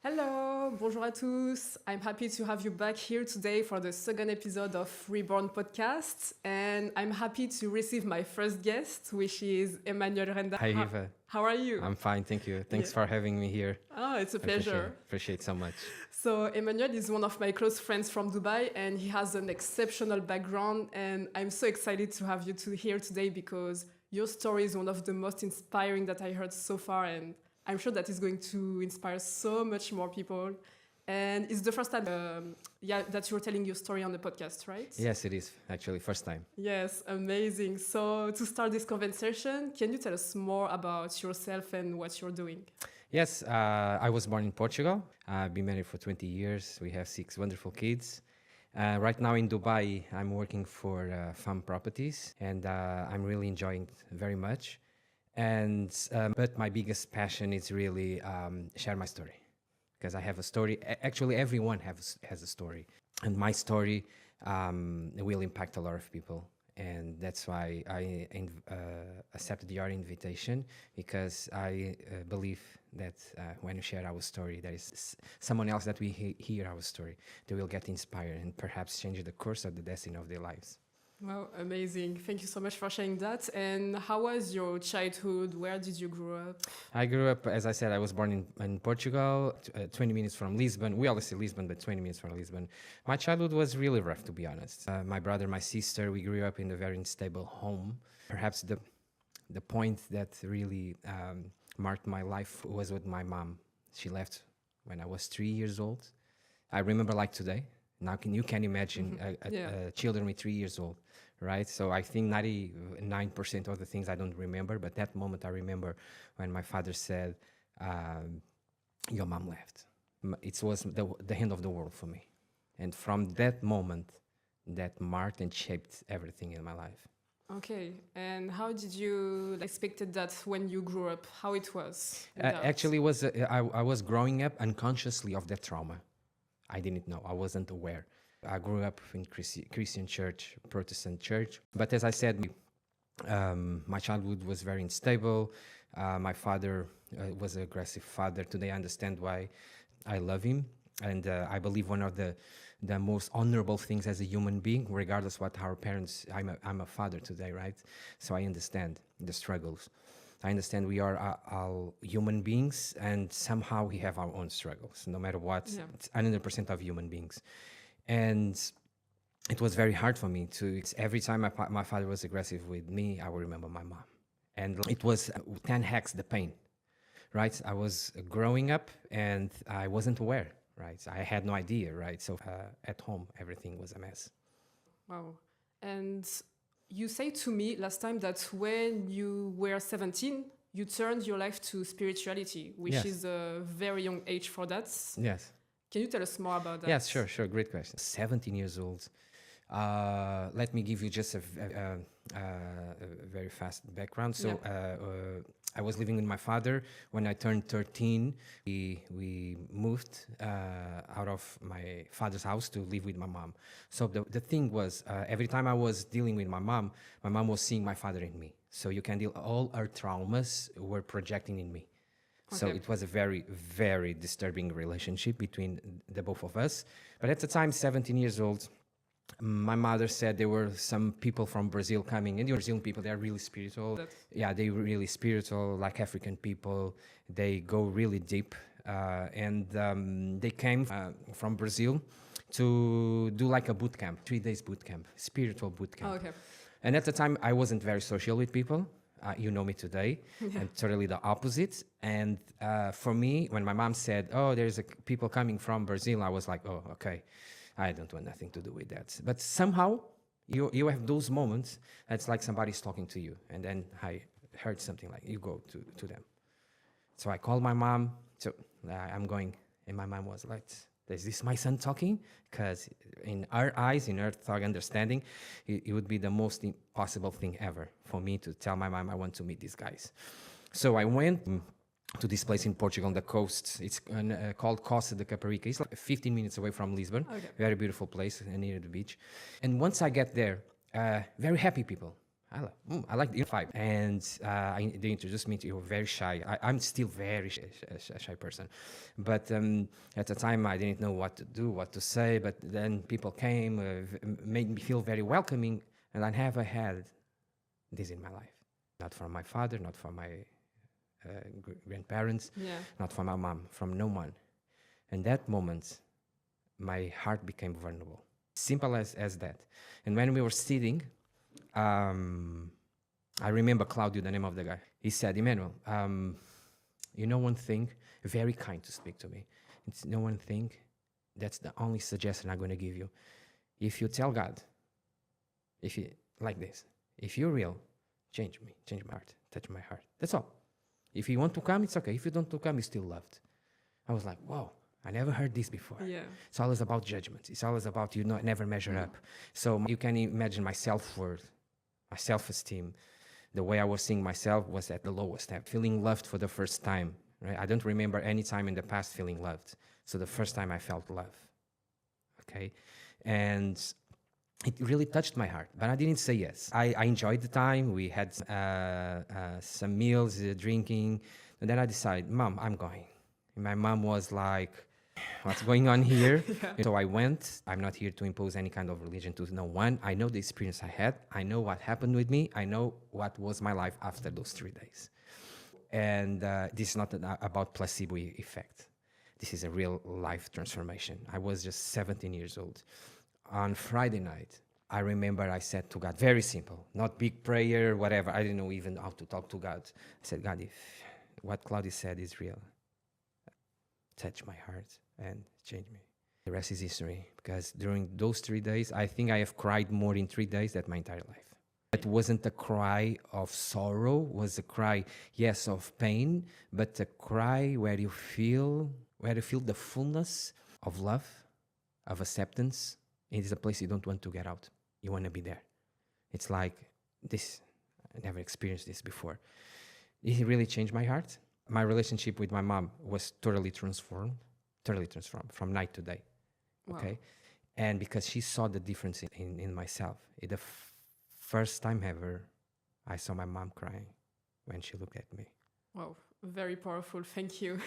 Hello, bonjour à tous. I'm happy to have you back here today for the second episode of Reborn Podcast. And I'm happy to receive my first guest, which is Emanuel Rendas. Hi, Eva. How are you? I'm fine, thank you. Thanks Yeah. for having me here. Oh, it's a I appreciate, pleasure. appreciate so much. So, Emanuel is one of my close friends from Dubai, and he has an exceptional background. And I'm so excited to have you here today because your story is one of the most inspiring that I heard so far. And I'm sure that is going to inspire so much more people. And it's the first time that you're telling your story on the podcast, right? Yes, it is actually first time. Yes, amazing. So to start this conversation, can you tell us more about yourself and what you're doing? Yes, I was born in Portugal. I've been married for 20 years. We have 6 wonderful kids. Right now in Dubai, I'm working for farm properties, and I'm really enjoying it very much. And but my biggest passion is really share my story, because I have a story. Actually, everyone has a story, and my story will impact a lot of people. And that's why I accepted your invitation, because I believe that when you share our story, there is someone else that we hear our story, they will get inspired and perhaps change the course of the destiny of their lives. Wow, amazing. Thank you so much for sharing that. And how was your childhood? Where did you grow up? I grew up, as I said, I was born in Portugal, 20 minutes from Lisbon. We always say Lisbon, but 20 minutes from Lisbon. My childhood was really rough, to be honest. My brother, my sister, we grew up in a very unstable home. Perhaps the point that really marked my life was with my mom. She left when I was 3 years old. I remember like today. Now you can imagine children with 3 years old, right? So I think 99% of the things I don't remember, but that moment I remember when my father said, your mom left. It was the end of the world for me. And from that moment, that marked and shaped everything in my life. Okay, and how did you expected that when you grew up? How it was? Actually, I was growing up unconsciously of that trauma. I didn't know. I wasn't aware. I grew up in Christian church, Protestant church. But as I said, my childhood was very unstable. My father was an aggressive father. Today I understand why I love him. And I believe one of the most honorable things as a human being, regardless what our parents, I'm a father today, right? So I understand the struggles. I understand we are all human beings, and somehow we have our own struggles, no matter what. Yeah. It's 100% of human beings. And it was very hard for me every time my father was aggressive with me, I would remember my mom. And it was 10x the pain, right? I was growing up and I wasn't aware, right? I had no idea, right? So at home, everything was a mess. Wow. And you say to me last time that when you were 17, you turned your life to spirituality, which Yes. is a very young age for that. Yes. Can you tell us more about that? Yes, sure. Great question. 17 years old. Let me give you just a very fast background. So I was living with my father. When I turned 13, we moved out of my father's house to live with my mom. So the thing was, every time I was dealing with my mom was seeing my father in me. So you can deal, all our traumas were projecting in me. So it was a very, very disturbing relationship between the both of us. But at the time, 17 years old, my mother said there were some people from Brazil coming, and the Brazilian people, they're really spiritual. Yeah, they're really spiritual, like African people. They go really deep. And they came from Brazil to do like a boot camp, 3 days boot camp, spiritual boot camp. Oh, okay. And at the time, I wasn't very social with people. You know me today, and totally the opposite. And for me, when my mom said, oh, there's people coming from Brazil, I was like, oh, okay, I don't want nothing to do with that. But somehow, you have those moments, it's like somebody's talking to you. And then I heard something like, you go to them. So I called my mom, so I'm going. And my mom was like, is this my son talking? Because in our eyes, in our thought understanding, it would be the most impossible thing ever for me to tell my mom I want to meet these guys. So I went to this place in Portugal on the coast. It's called Costa de Caparica. It's like 15 minutes away from Lisbon. Okay. Very beautiful place near the beach. And once I get there, very happy people. I like the vibe. And they introduced me to, you were very shy. I'm still very shy person. But at the time, I didn't know what to do, what to say. But then people came, made me feel very welcoming. And I never had this in my life. Not from my father, not from my grandparents, not from my mom, from no one. And that moment, my heart became vulnerable. Simple as that. And when we were sitting, I remember Claudio, the name of the guy. He said, Emanuel, you know one thing, very kind to speak to me. It's no one thing, that's the only suggestion I'm going to give you. If you tell God, if you like this, if you're real, change me, change my heart, touch my heart. That's all. If you want to come, it's okay. If you don't want to come, you're still loved. I was like, wow. I never heard this before. Yeah. It's always about judgment. It's always about you never measure up. So you can imagine my self-worth, my self-esteem, the way I was seeing myself was at the lowest step. Feeling loved for the first time, right? I don't remember any time in the past feeling loved. So the first time I felt love, okay? And it really touched my heart, but I didn't say yes. I enjoyed the time. We had some meals, drinking, and then I decided, Mom, I'm going. And my mom was like, what's going on here? So I went. I'm not here to impose any kind of religion to no one. I know the experience I had. I know what happened with me. I know what was my life after those 3 days. And this is not about placebo effect. This is a real life transformation. I was just 17 years old. On Friday night, I remember I said to God, very simple, not big prayer, whatever. I didn't know even how to talk to God. I said, God, if what Claudia said is real, touch my heart and change me. The rest is history, because during those 3 days, I think I have cried more in 3 days than my entire life. It wasn't a cry of sorrow, it was a cry, yes, of pain, but a cry where you feel the fullness of love, of acceptance. It is a place you don't want to get out. You want to be there. It's like this. I never experienced this before. It really changed my heart. My relationship with my mom was totally transformed from night to day. Wow. Okay? And because she saw the difference in myself. The first time ever, I saw my mom crying when she looked at me. Wow, very powerful. Thank you.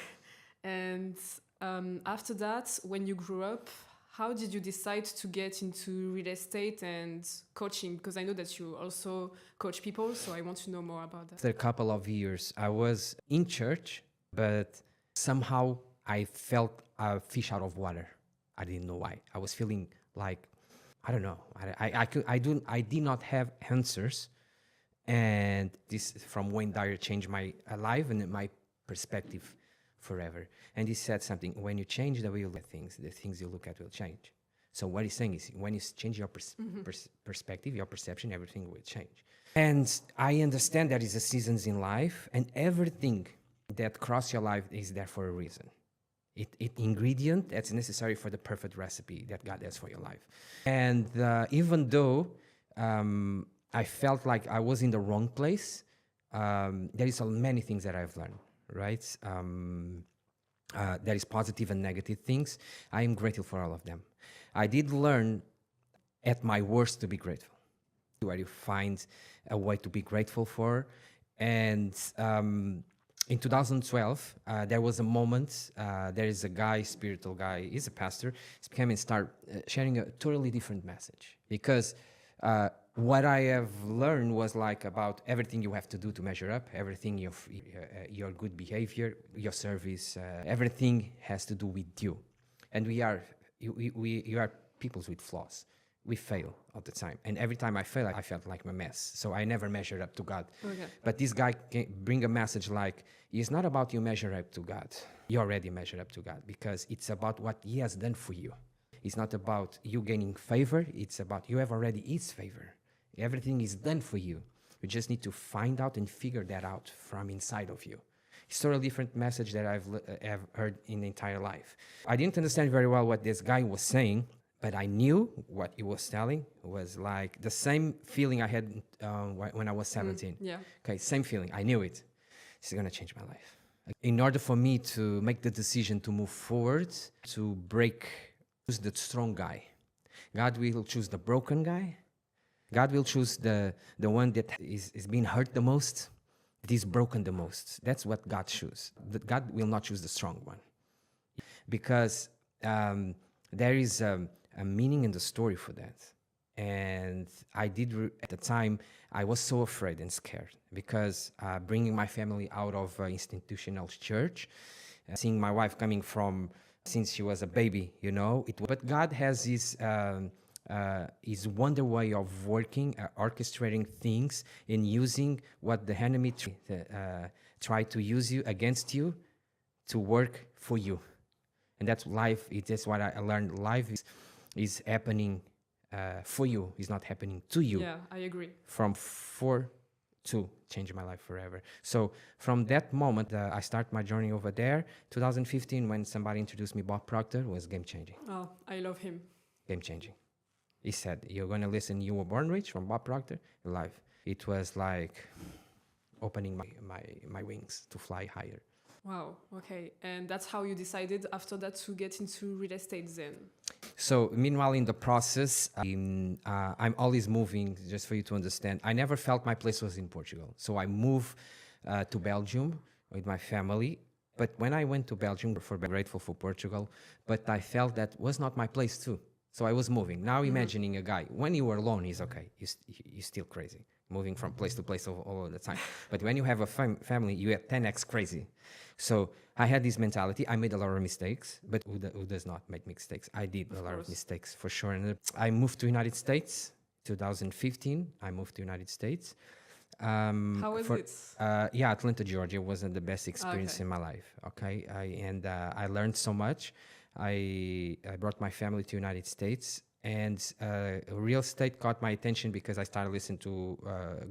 And after that, when you grew up, how did you decide to get into real estate and coaching? Because I know that you also coach people, so I want to know more about that. After a couple of years, I was in church, but somehow I felt a fish out of water. I didn't know why. I was feeling like, I don't know. I did not have answers. And this, from Wayne Dyer, changed my life and my perspective forever. And he said something, when you change the way you look at things, the things you look at will change. So what he's saying is, when you change your perspective, your perception, everything will change. And I understand there is a seasons in life, and everything that cross your life is there for a reason. It ingredient that's necessary for the perfect recipe that God has for your life. And even though I felt like I was in the wrong place, there is so many things that I've learned. Right? There is positive and negative things. I am grateful for all of them. I did learn at my worst to be grateful, where you find a way to be grateful for. And in 2012, there was a moment, there is a guy, spiritual guy, he's a pastor, he came and started sharing a totally different message. Because what I have learned was like about everything you have to do to measure up, everything your good behavior, your service, everything has to do with you. And you are people with flaws. We fail all the time. And every time I fail, I felt like a mess. So I never measured up to God. Okay. But this guy can bring a message like, it's not about you measure up to God. You already measure up to God, because it's about what he has done for you. It's not about you gaining favor. It's about you have already his favor. Everything is done for you. You just need to find out and figure that out from inside of you. It's a totally different message that I've heard in the entire life. I didn't understand very well what this guy was saying, but I knew what he was telling was like the same feeling I had when I was 17. Yeah. Okay, same feeling. I knew it. This is going to change my life. In order for me to make the decision to move forward, choose the strong guy. God will choose the broken guy. God will choose the one that is being hurt the most, that is broken the most. That's what God chooses. That God will not choose the strong one, because there is a meaning in the story for that. And at the time, I was so afraid and scared, because bringing my family out of institutional church, seeing my wife coming from since she was a baby, but God has his wonder way of working, orchestrating things, and using what the enemy try to use you against you to work for you. And that's life. That's what I learned. Life is happening for you. It's not happening to you. Yeah, I agree. From 4 to change my life forever. So from that moment, I start my journey over there. 2015, when somebody introduced me, Bob Proctor, was game changing. Oh, I love him. Game changing. He said, "You're gonna listen. You Were Born Rich" from Bob Proctor. Live. It was like opening my wings to fly higher. Wow. Okay. And that's how you decided after that to get into real estate then? So meanwhile, in the process, I'm always moving, just for you to understand. I never felt my place was in Portugal. So I moved to Belgium with my family. But when I went to Belgium, grateful for Portugal, but I felt that was not my place too. So I was moving. Now imagining a guy, when you were alone, he's okay. You're still crazy, moving from place to place all the time. But when you have a family, you get 10x crazy. So I had this mentality. I made a lot of mistakes, but who does not make mistakes? I did a lot of mistakes, for sure. And I moved to United States, 2015. I moved to United States. How was it? Atlanta, Georgia wasn't the best experience in my life. Okay, I learned so much. I brought my family to United States, and real estate caught my attention because I started listening to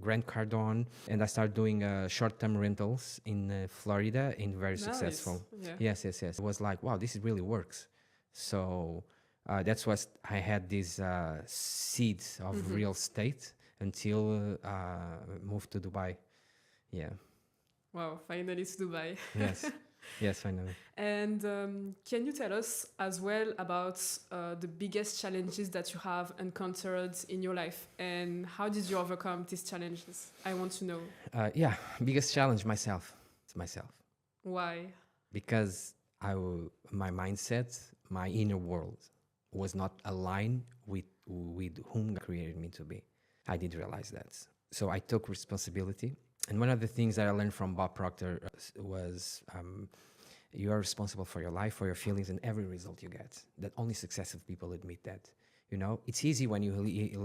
Grant Cardone, and I started doing short-term rentals in Florida, and very successful. Yeah. Yes. It was like, wow, this really works. So that's what I had these seeds of real estate until moved to Dubai. Yeah. Wow, finally to Dubai. Yes. Yes, finally. And can you tell us as well about the biggest challenges that you have encountered in your life, and how did you overcome these challenges? I want to know. Biggest challenge, myself. It's myself. Why? Because my mindset, my inner world was not aligned with whom God created me to be. I did realize that. So I took responsibility. And one of the things that I learned from Bob Proctor was you are responsible for your life, for your feelings, and every result you get. That only successful people admit that. It's easy when you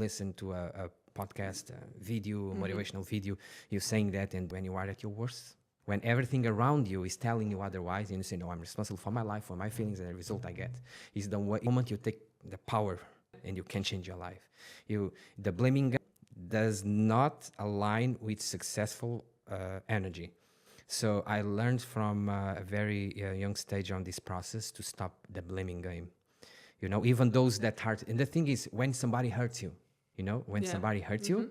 listen to a podcast, a video, motivational video, you're saying that, and when you are at your worst, when everything around you is telling you otherwise, and you say, no, I'm responsible for my life, for my feelings, and the result I get, is the moment you take the power and you can change your life. The blaming does not align with successful energy. So I learned from a very young stage on this process to stop the blaming game. Even those that hurt. And the thing is, when somebody hurts you, somebody hurts you,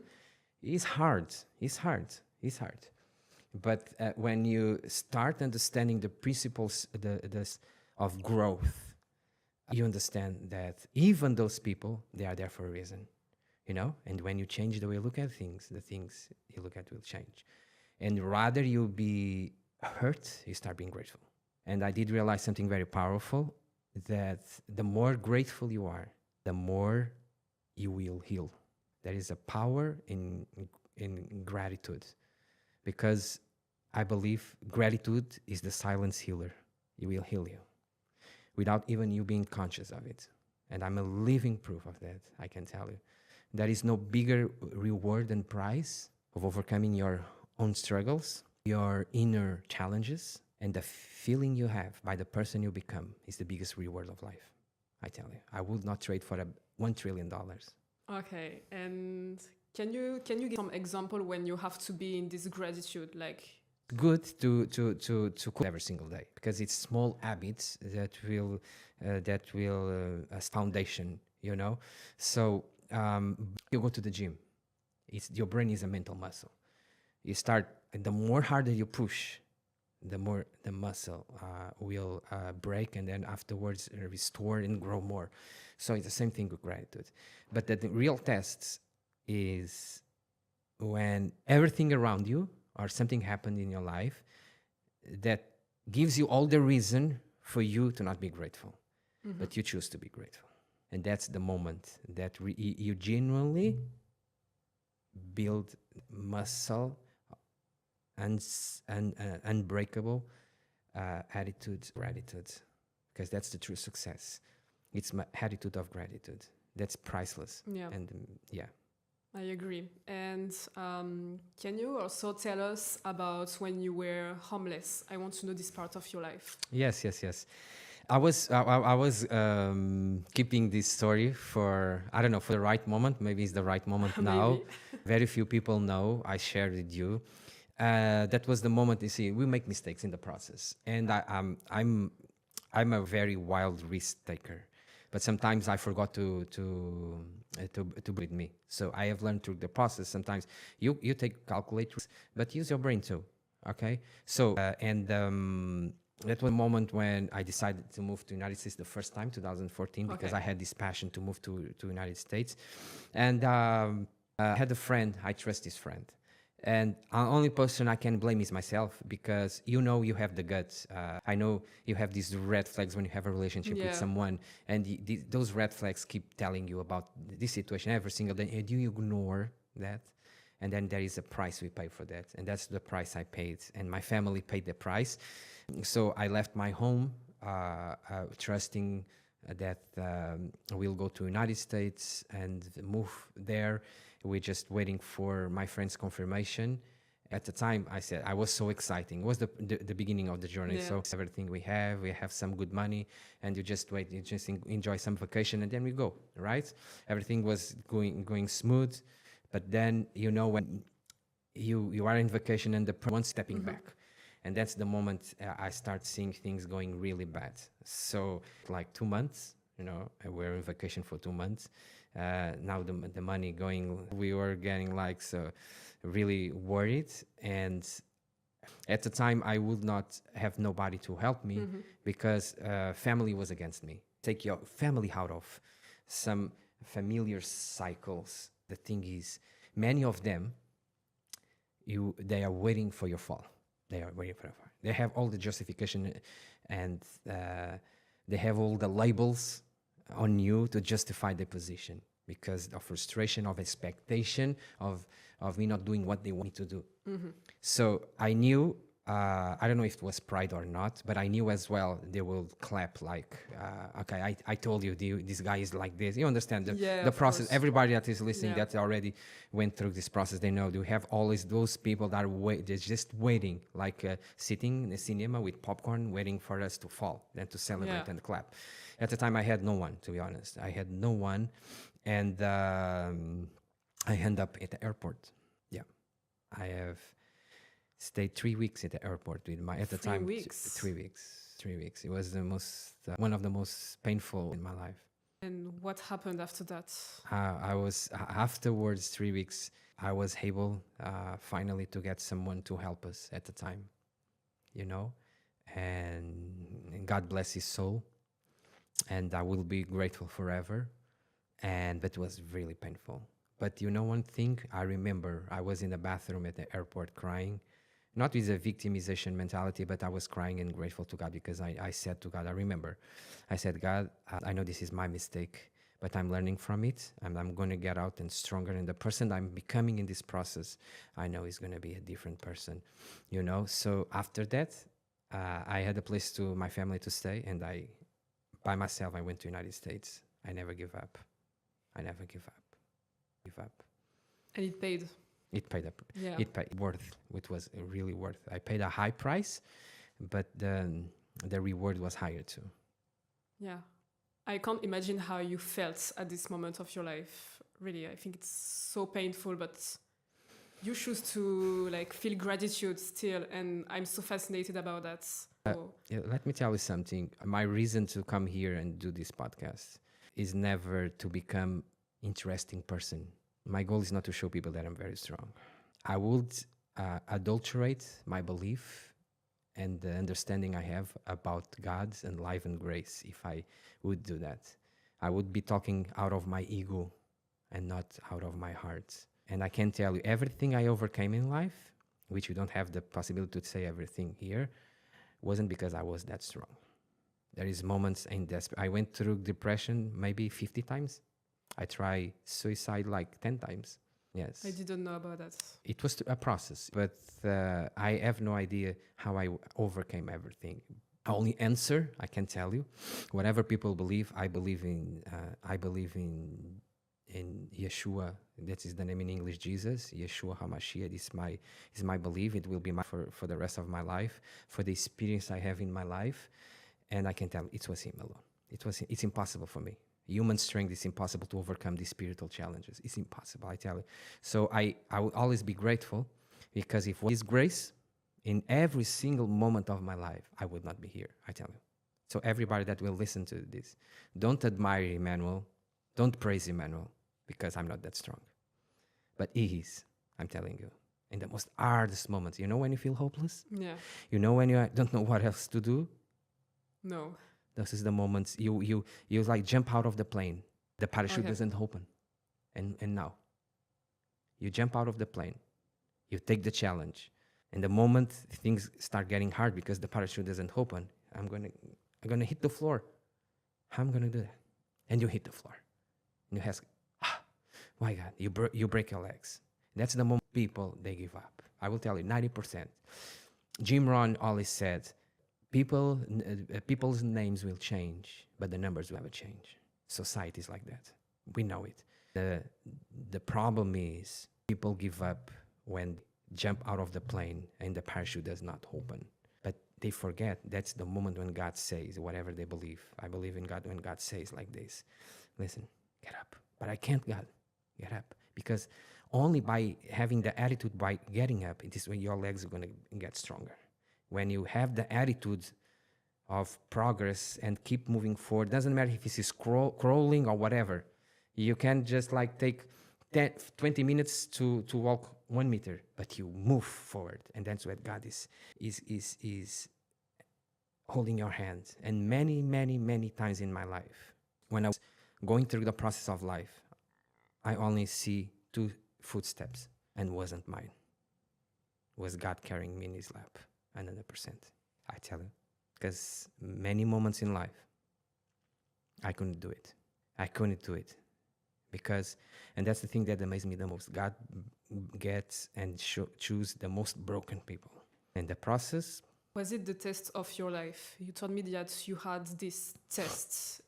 it's hard. But when you start understanding the principles of growth, you understand that even those people, they are there for a reason. And when you change the way you look at things, the things you look at will change. And rather you be hurt, you start being grateful. And I did realize something very powerful, that the more grateful you are, the more you will heal. There is a power in gratitude, because I believe gratitude is the silent healer. It will heal you without even you being conscious of it. And I'm a living proof of that, I can tell you. There is no bigger reward and prize of overcoming your own struggles, your inner challenges, and the feeling you have by the person you become is the biggest reward of life. I tell you, I would not trade for $1 trillion. Okay, and can you give some example when you have to be in this gratitude, like? Good to cook every single day, because it's small habits that will as foundation. So you go to the gym. Your brain is a mental muscle. You start, the more harder you push, the more the muscle will break, and then afterwards restore and grow more. So it's the same thing with gratitude. But the real tests is when everything around you or something happened in your life that gives you all the reason for you to not be grateful, but you choose to be grateful. And that's the moment that you genuinely build muscle and unbreakable attitude, gratitude, because that's the true success. It's my attitude of gratitude. That's priceless. Yeah. And yeah. I agree. And can you also tell us about when you were homeless? I want to know this part of your life. Yes. I was keeping this story for, I don't know, for the right moment. Maybe it's the right moment now. Maybe. Very few people know. I shared with you. That was the moment. You see, we make mistakes in the process, and I'm a very wild risk taker. But sometimes I forgot to with me. So I have learned through the process. Sometimes you take calculate risks, but use your brain too. Okay. So that was a moment when I decided to move to United States the first time, 2014, because I had this passion to move to United States, and I had a friend. I trust this friend. And the only person I can blame is myself, because you have the guts. I know you have these red flags when you have a relationship with someone, and those red flags keep telling you about this situation every single day, and you ignore that. And then there is a price we pay for that, and that's the price I paid, and my family paid the price. So I left my home, trusting that we'll go to United States and move there. We're just waiting for my friend's confirmation. At the time, I said, I was so exciting. It was the beginning of the journey. So everything we have some good money, and you just wait, you just enjoy some vacation, and then we go, right? Everything was going smooth. But then, when you are in vacation and the one stepping back, and that's the moment I start seeing things going really bad. So like 2 months, we're in vacation for 2 months. Now the money going, we were getting so really worried. And at the time I would not have nobody to help me, because family was against me. Take your family out of some familiar cycles. The thing is, many of them, they are waiting for your fall. They are waiting for your fall. They have all the justification, and they have all the labels on you to justify their position, because of frustration, of expectation, of me not doing what they want me to do. So I knew, I don't know if it was pride or not, but I knew as well they will clap okay, I told you, this guy is like this. You understand the process. Course. Everybody that is listening that already went through this process, they know you have always those people that are they're just waiting, sitting in the cinema with popcorn, waiting for us to fall, then to celebrate and clap. At the time, I had no one, to be honest. I had no one. And I end up at the airport. Yeah. I have stayed 3 weeks at the airport with at the time. 3 weeks. 3 weeks. It was the most, one of the most painful in my life. And what happened after that? I was, afterwards, 3 weeks, I was able finally to get someone to help us at the time, and God bless his soul. And I will be grateful forever. But it was really painful. But one thing, I remember I was in the bathroom at the airport crying, not with a victimization mentality, but I was crying and grateful to God, because I said to God, I said, God, I know this is my mistake, but I'm learning from it, and I'm going to get out and stronger. And the person I'm becoming in this process, I know is going to be a different person, So after that, I had a place to my family to stay, and by myself, I went to United States. I never give up. I never give up. And it paid. It paid up. Yeah. It paid worth. It was really worth. I paid a high price, but the reward was higher too. Yeah. I can't imagine how you felt at this moment of your life. Really, I think it's so painful, but you choose to feel gratitude still, and I'm so fascinated about that. Let me tell you something. My reason to come here and do this podcast is never to become interesting person. My goal is not to show people that I'm very strong. I would adulterate my belief and the understanding I have about God and life and grace if I would do that. I would be talking out of my ego. and not out of my heart. And I can tell you, everything I overcame in life, which you don't have the possibility to say everything here, wasn't because I was that strong. There is moments in I went through depression maybe 50 times. I tried suicide like 10 times. Yes. I didn't know about that. It was a process, but I have no idea how I overcame everything. Only answer I can tell you, whatever people believe, I believe in Yeshua. That is the name in English, Jesus. Yeshua HaMashiach is my belief. It will be for the rest of my life, for the experience I have in my life, and I can tell it was Him alone. It's impossible for me. Human strength is impossible to overcome these spiritual challenges. It's impossible, I tell you. So I will always be grateful, because if His grace in every single moment of my life, I would not be here, I tell you. So everybody that will listen to this, don't admire Emanuel, don't praise Emanuel, because I'm not that strong. But He is, I'm telling you. In the most hardest moments, you know when you feel hopeless? Yeah. You know when you don't know what else to do? No. This is the moments you like jump out of the plane. The parachute Okay. doesn't open. And now you jump out of the plane. You take the challenge. And the moment things start getting hard because the parachute doesn't open, I'm gonna hit the floor. How am I gonna do that? And you hit the floor. And you ask, my God, you break your legs. That's the moment people, they give up. I will tell you, 90%. Jim Rohn always said, people's names will change, but the numbers will never change. Society is like that. We know it. The problem is people give up when they jump out of the plane and the parachute does not open. But they forget that's the moment when God says whatever they believe. I believe in God when God says like this. Listen, get up. But I can't, God. Get up. Because only by having the attitude, by getting up, it is when your legs are going to get stronger. When you have the attitude of progress and keep moving forward, doesn't matter if it's crawling or whatever, you can just like take 20 minutes to walk 1 meter, but you move forward, and that's what God is holding your hand. And many times in my life, when I was going through the process of life, I only see 2 footsteps, and wasn't mine. It was God carrying me in His lap. 100%, I tell you. Because many moments in life, I couldn't do it. Because, and that's the thing that amazed me the most, God gets and choose the most broken people. And the process... Was it the test of your life? You told me that you had these tests.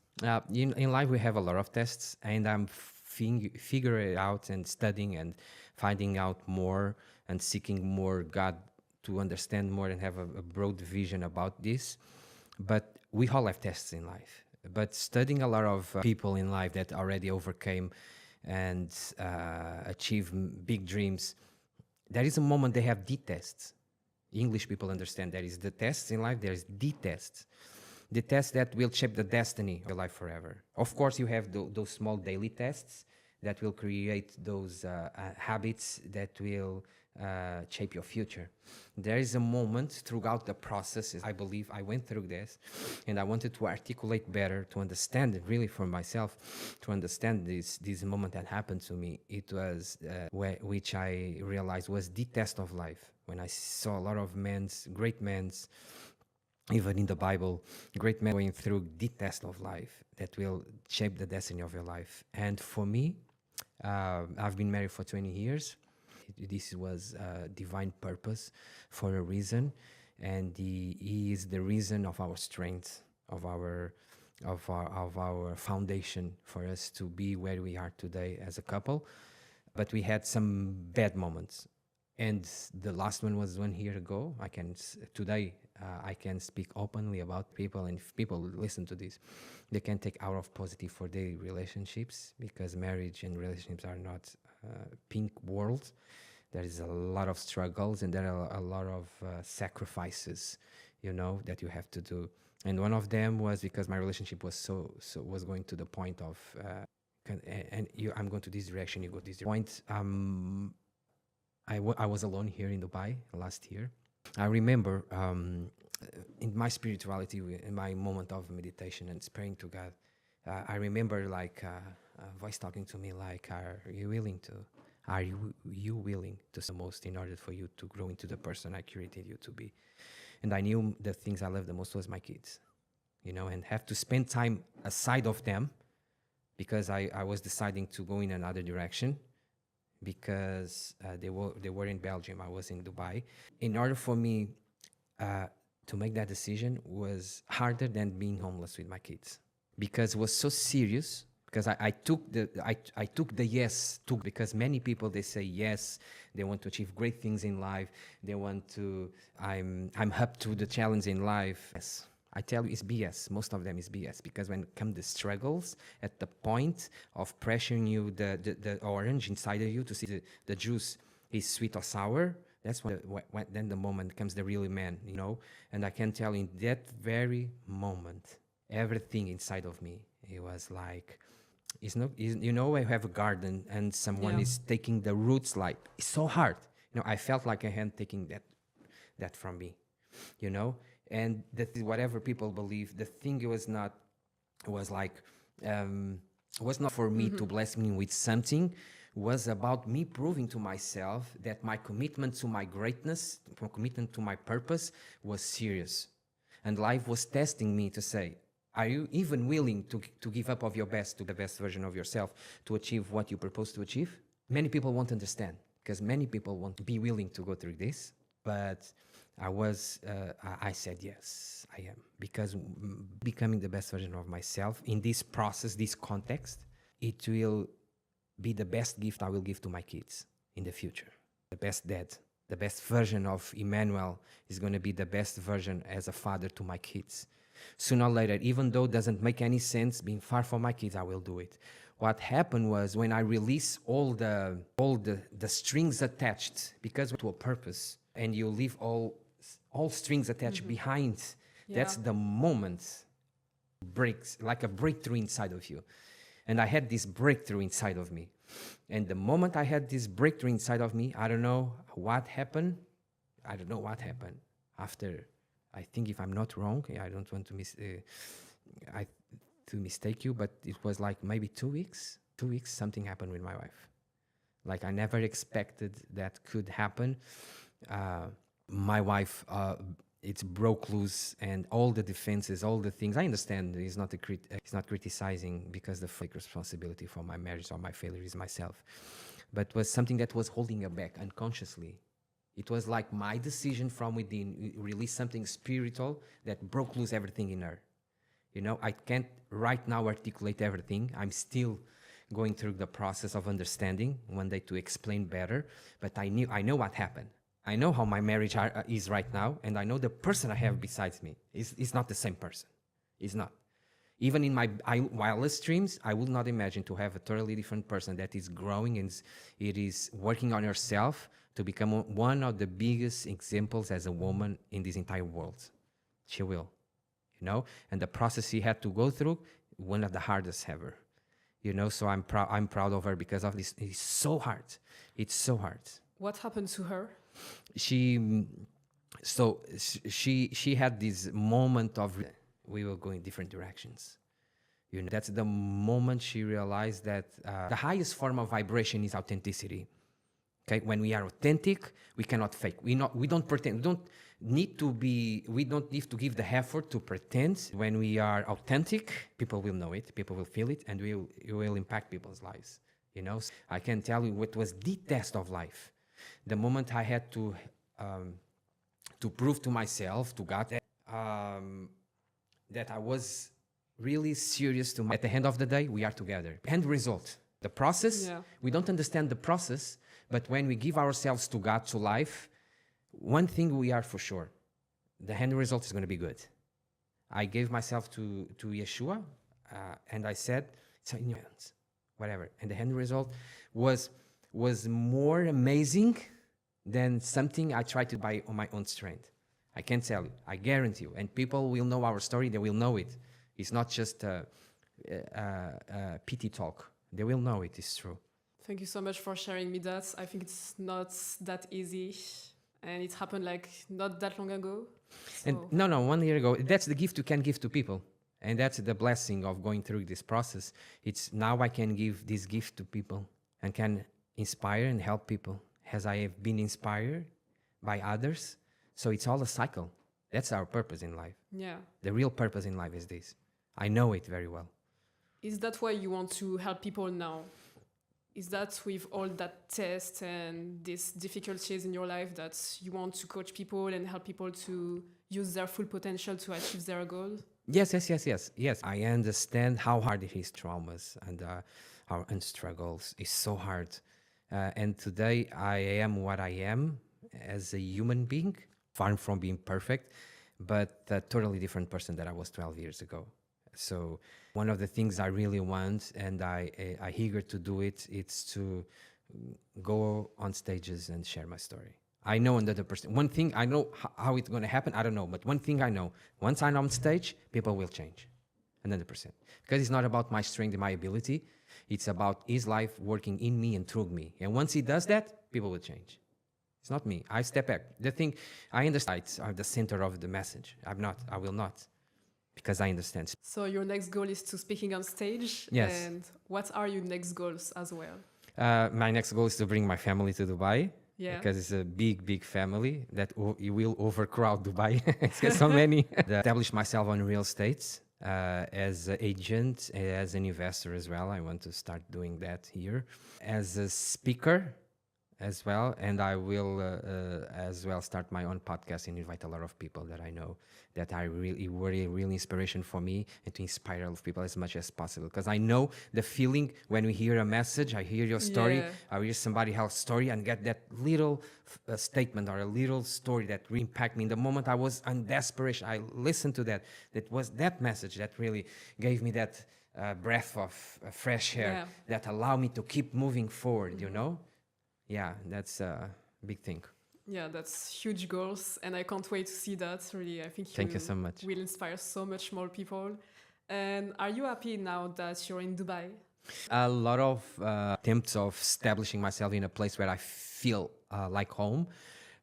In life, we have a lot of tests, and I'm figuring it out and studying and finding out more and seeking more God to understand more and have a broad vision about this. But we all have tests in life. But studying a lot of people in life that already overcame and achieved big dreams, there is a moment they have the tests. English people understand there is the tests in life, there is the tests. The tests that will shape the destiny of your life forever. Of course, you have those small daily tests that will create those habits that will shape your future. There is a moment throughout the process, I believe I went through this, and I wanted to articulate better, to understand it really for myself, to understand this moment that happened to me. It was which I realized was the test of life, when I saw a lot of great men, even in the Bible, great men going through the test of life that will shape the destiny of your life. And for me, I've been married for 20 years. This was a divine purpose for a reason, and He is the reason of our strength, of our foundation for us to be where we are today as a couple. But we had some bad moments, and the last one was 1 year ago. Today I can speak openly about people, and if people listen to this, they can take out of positive for their relationships, because marriage and relationships are not pink world. There is a lot of struggles, and there are a lot of sacrifices, that you have to do. And one of them was because my relationship was was going to the point of, I'm going to this direction, you go this point. I was alone here in Dubai last year. I remember in my spirituality, in my moment of meditation and praying to God, I remember like a voice talking to me like, are you willing to the most in order for you to grow into the person I created you to be? And I knew the things I loved the most was my kids, and have to spend time aside of them because I was deciding to go in another direction because they were in Belgium, I was in Dubai. In order for me to make that decision was harder than being homeless with my kids because it was so serious. Because I took the yes to, because many people, they say yes, they want to achieve great things in life, they want to, I'm up to the challenge in life. Yes, I tell you, it's BS. Most of them is BS, because when come the struggles, at the point of pressuring you, the orange inside of you to see the juice is sweet or sour, that's when then the moment comes the real man. And I can tell, in that very moment, everything inside of me, it was like, I have a garden and someone is taking the roots, like, it's so hard. I felt like a hand taking that from me, and that is whatever people believe. The thing was not for me to bless me with something, was about me proving to myself that my commitment to my greatness, my commitment to my purpose was serious. And life was testing me to say, are you even willing to give up of your best to the best version of yourself to achieve what you propose to achieve? Many people won't understand, because many people won't be willing to go through this. But I said, yes, I am. Because becoming the best version of myself in this process, this context, it will be the best gift I will give to my kids in the future. The best dad, the best version of Emanuel is going to be the best version as a father to my kids. Sooner or later, even though it doesn't make any sense being far from my kids, I will do it. What happened was, when I release all the strings attached, because to a purpose, and you leave all strings attached behind, that's the moment breaks, like a breakthrough inside of you. And I had this breakthrough inside of me. And the moment I had this breakthrough inside of me, I don't know what happened. After, I think, if I'm not wrong, I don't want to mistake you, but it was like maybe 2 weeks. 2 weeks, something happened with my wife. Like, I never expected that could happen. My wife, it's broke loose, and all the defenses, all the things. I understand he's not criticizing, because the fake responsibility for my marriage or my failure is myself. But it was something that was holding her back unconsciously. It was like my decision from within, release something spiritual that broke loose everything in her. I can't right now articulate everything. I'm still going through the process of understanding, one day to explain better. But I know what happened. I know how my marriage is right now, and I know the person I have besides me is not the same person. It's not. Even in my wildest dreams, I would not imagine to have a totally different person that is growing and it is working on herself to become one of the biggest examples as a woman in this entire world. She will, and the process she had to go through, one of the hardest ever, so I'm proud of her because of this. It's so hard. It's so hard. What happened to her? She had this moment of, we will go in different directions. That's the moment she realized that the highest form of vibration is authenticity. Okay, when we are authentic, we cannot fake. We don't pretend. We don't need to give the effort to pretend. When we are authentic, people will know it, people will feel it, and it will impact people's lives. I can tell you what was the test of life. The moment I had to prove to myself, to God, that I was really serious. At the end of the day, we are together. End result. The process, we don't understand the process, but when we give ourselves to God, to life, one thing we are for sure, the end result is going to be good. I gave myself to Yeshua, and I said, it's in your hands, whatever. And the end result was more amazing than something I tried to buy on my own strength. I can tell you, I guarantee you, and people will know our story, they will know it. It's not just a pity talk. They will know it is true. Thank you so much for sharing me that. I think it's not that easy, and it happened like not that long ago. So. And no, 1 year ago. That's the gift you can give to people. And that's the blessing of going through this process. It's now I can give this gift to people and can inspire and help people as I have been inspired by others. So it's all a cycle. That's our purpose in life. Yeah. The real purpose in life is this. I know it very well. Is that why you want to help people now? Is that with all that tests and these difficulties in your life that you want to coach people and help people to use their full potential to achieve their goals? Yes. I understand how hard it is, traumas and struggles. It's so hard. And today I am what I am as a human being, far from being perfect, but a totally different person that I was 12 years ago. So one of the things I really want, and I eager to do it, it's to go on stages and share my story. I know another person. One thing I know how it's going to happen, I don't know. But one thing I know, once I'm on stage, people will change. 100%. Because it's not about my strength and my ability. It's about his life working in me and through me. And once he does that, people will change. It's not me. I step back. The thing, I understand I'm the center of the message. I will not. Because I understand. So your next goal is to speaking on stage. Yes. And what are your next goals as well? My next goal is to bring my family to Dubai. Yeah. Because it's a big family that you will overcrowd Dubai. It's got so many. Establish myself on real estate as an agent, as an investor as well. I want to start doing that here. As a speaker as well. And I will as well start my own podcast and invite a lot of people that I know that are really inspiration for me, and to inspire all of people as much as possible. Because I know the feeling when we hear a message, I hear your story, Yeah. I hear somebody else's story and get that little statement or a little story that really impacted me. In the moment I was on desperation, I listened to that. That was that message that really gave me that breath of fresh air, Yeah. that allowed me to keep moving forward, you know? Yeah, that's a big thing. Yeah, that's huge goals, and I can't wait to see that. Really, I think Thank you so much. will inspire so much more people. And are you happy now that you're in Dubai? A lot of attempts of establishing myself in a place where I feel like home.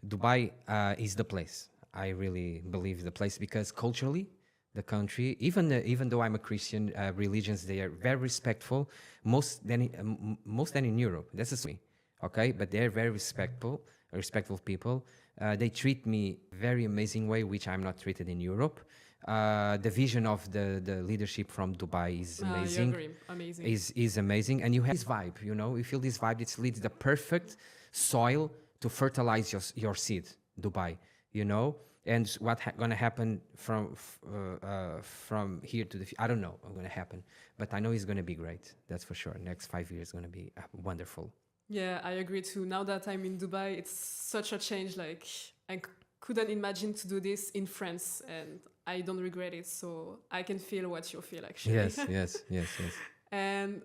Dubai is the place. I really believe the place, because culturally, the country, even though I'm a Christian, religions, they are very respectful, most than in Europe. That's the way. Okay, but they're very respectful people. They treat me very amazing way, which I'm not treated in Europe. The vision of the leadership from Dubai is amazing. You agree. Amazing. Is amazing, and you have this vibe. You know, you feel this vibe. It's the perfect soil to fertilize your seed. Dubai. You know, and what gonna happen from here to I don't know what's gonna happen, but I know it's gonna be great. That's for sure. Next 5 years gonna be wonderful. Yeah, I agree too. Now that I'm in Dubai, it's such a change. Like, I couldn't imagine to do this in France, and I don't regret it. So I can feel what you feel, actually. Yes. And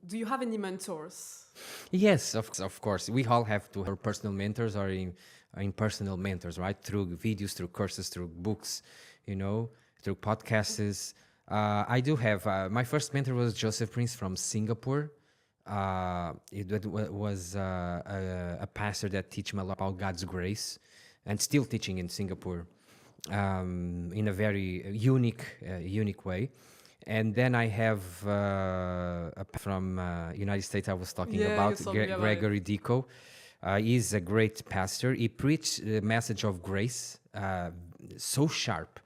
do you have any mentors? Yes, of course. We all have to have personal mentors or in personal mentors, right? Through videos, through courses, through books, you know, through podcasts. I do have, my first mentor was Joseph Prince from Singapore. It was a pastor that teach me a lot about God's grace, and still teaching in Singapore in a very unique way. And then I have from United States I was talking about, Gregory Dico. He's a great pastor. He preached the message of grace, so sharp,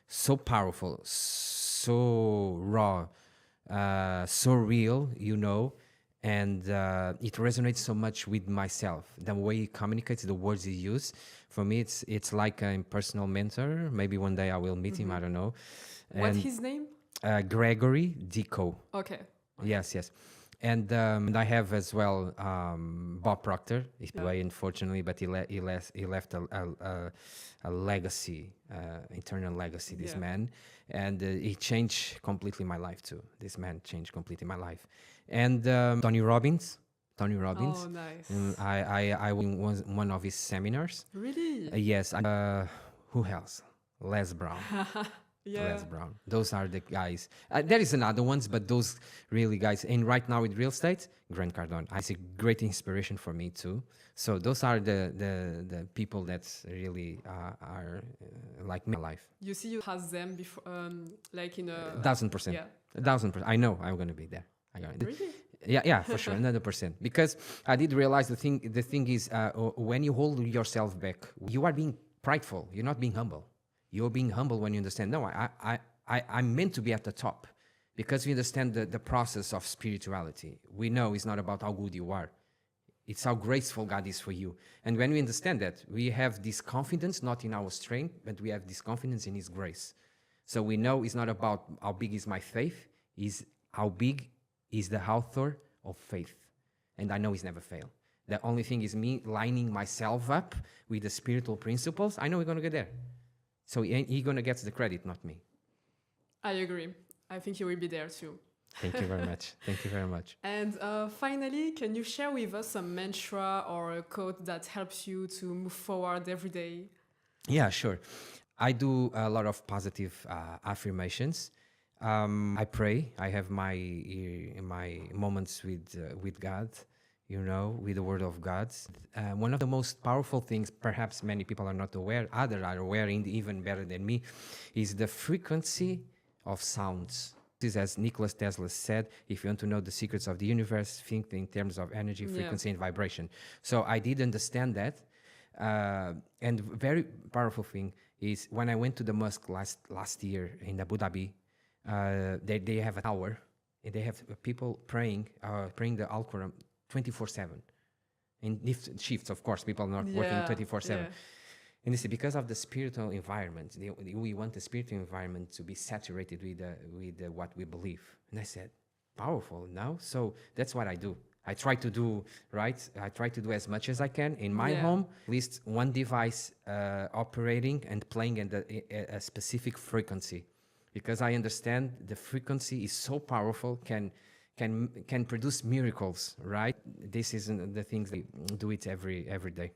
so powerful, so raw, so real, you know. And it resonates so much with myself. The way he communicates, the words he uses. For me, it's like a personal mentor. Maybe one day I will meet him, I don't know. What's his name? Gregory Dico. Okay. Yes. And I have as well Bob Proctor. He's away, unfortunately, but he left a legacy, eternal legacy, this man. And he changed completely my life too. This man changed completely my life. And Tony Robbins. Oh, nice. I was one of his seminars. Really? Yes. Who else? Les Brown. Yeah. Les Brown. Those are the guys. There is another ones, but those really guys. And right now with real estate, Grant Cardone. It's a great inspiration for me too. So those are the people that really are like me in life. You see, you has them before, like in a 1,000%. yeah. 1,000%. I know I'm gonna be there. Really? Yeah, for sure, another percent. Because I did realize the thing is, when you hold yourself back, you are being prideful. You're not being humble. You're being humble when you understand. No, I'm meant to be at the top, because we understand the process of spirituality. We know it's not about how good you are. It's how graceful God is for you. And when we understand that, we have this confidence, not in our strength, but we have this confidence in His grace. So we know it's not about how big is my faith, is how big is the author of faith. And I know He's never failed. The only thing is me lining myself up with the spiritual principles. I know we're going to get there. So He's going to get the credit, not me. I agree. I think you will be there too. Thank you very much. Thank you very much. And finally, can you share with us a mantra or a quote that helps you to move forward every day? Yeah, sure. I do a lot of positive affirmations. I pray. I have my moments with God, with the Word of God. One of the most powerful things, perhaps many people are not aware, others are aware even better than me, is the frequency of sounds. This is, as Nikola Tesla said, if you want to know the secrets of the universe, think in terms of energy, frequency, and vibration. So I did understand that. And very powerful thing is when I went to the mosque last year in Abu Dhabi, they have a tower and they have people praying the Al-Quran 24/7. In different shifts, of course, people are not working 24/7. Yeah. And this is because of the spiritual environment. We want the spiritual environment to be saturated with what we believe. And I said, powerful now. So that's what I do. I try to do, right? I try to do as much as I can in my home, at least one device operating and playing at a specific frequency. Because I understand the frequency is so powerful, can produce miracles, right? This is the things they do it every day.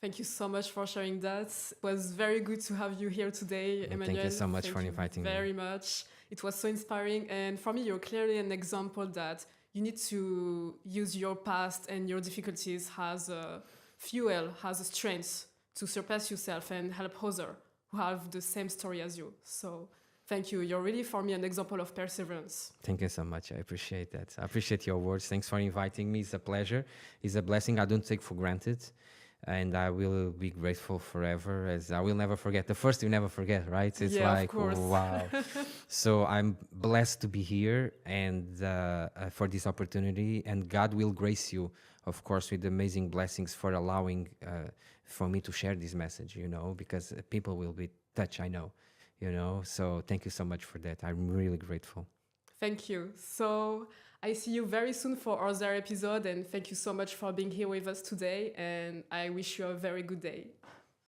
Thank you so much for sharing that. It was very good to have you here today, Emanuel. Thank you so much for inviting me. Very much. It was so inspiring. And for me, you're clearly an example that you need to use your past and your difficulties as a fuel, as a strength to surpass yourself and help others who have the same story as you. So thank you. You're really, for me, an example of perseverance. Thank you so much. I appreciate that. I appreciate your words. Thanks for inviting me. It's a pleasure. It's a blessing I don't take for granted. And I will be grateful forever, as I will never forget. The first you never forget, right? It's like, wow. So I'm blessed to be here and for this opportunity. And God will grace you, of course, with amazing blessings for allowing for me to share this message, because people will be touched, I know, So thank you so much for that. I'm really grateful. Thank you. So I see you very soon for other episode, and thank you so much for being here with us today, and I wish you a very good day.